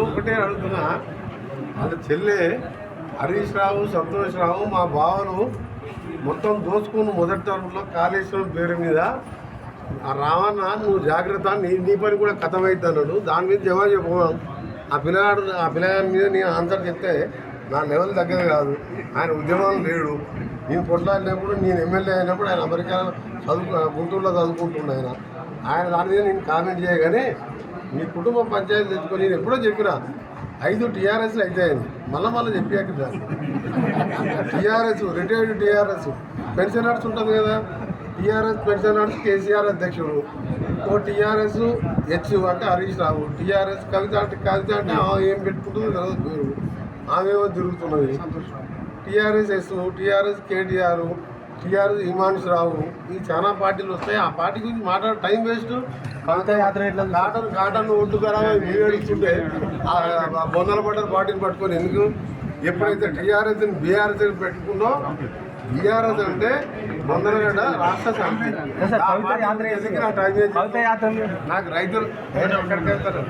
ఒకటే అడుగుతున్నా, వాళ్ళ చెల్లె హరీష్ రావు, సంతోష్ రావు మా బావను మొత్తం దోచుకుని మొదటి తరంలో కాళేశ్వరం పేరు మీద ఆ రావణ నువ్వు జాగ్రత్త, నీ పని కూడా కథమైద్ది అన్నాడు. దాని మీద జవాబు చెప్పమను. ఆ పిల్లగాడి మీద నేను ఆన్సర్ చెప్తే నా లెవెల్ దగ్గర కాదు. ఆయన ఉద్యమం లేడు. నేను పొట్లాడినప్పుడు, నేను ఎమ్మెల్యే అయినప్పుడు ఆయన అమెరికా గుంటూరులో చదువుకుంటున్నా. ఆయన దాని మీద నేను కామెంట్ చేయగానే మీ కుటుంబ పంచాయతీ తెచ్చుకొని నేను ఎప్పుడో చెప్పినా 5 టీఆర్ఎస్లు అయితాయని మళ్ళీ చెప్పాక టీఆర్ఎస్ రిటైర్డ్ టీఆర్ఎస్ పెన్షనర్స్ ఉంటుంది కదా, టీఆర్ఎస్ పెన్షనర్స్ కేసీఆర్ అధ్యక్షుడు, ఓ టీఆర్ఎస్ హెచ్ అంటే హరీష్ రావు, టీఆర్ఎస్ కవిత అంటే ఏం పెట్టుకుంటుందో తెలియదు పేరు, ఆమెమో తిరుగుతున్నది. టీఆర్ఎస్ ఎస్, టీఆర్ఎస్ కేటీఆర్, టీఆర్ఎస్ హిమాంశు రావు, ఈ చాలా పార్టీలు వస్తాయి. ఆ పార్టీ గురించి మాట్లాడే టైం వేస్ట్. కాటన్ ఒడ్డు ఖరాబ్ మీడిస్తుంటే బొందల పడ్డ పార్టీని పట్టుకొని ఎందుకు? ఎప్పుడైతే టీఆర్ఎస్ బీఆర్ఎస్ పెట్టుకుందో, బీఆర్ఎస్ అంటే బొందలగడ్డ రాష్ట్ర సమితి, నాకు రైతులు ఎక్కడికి వెళ్తారు.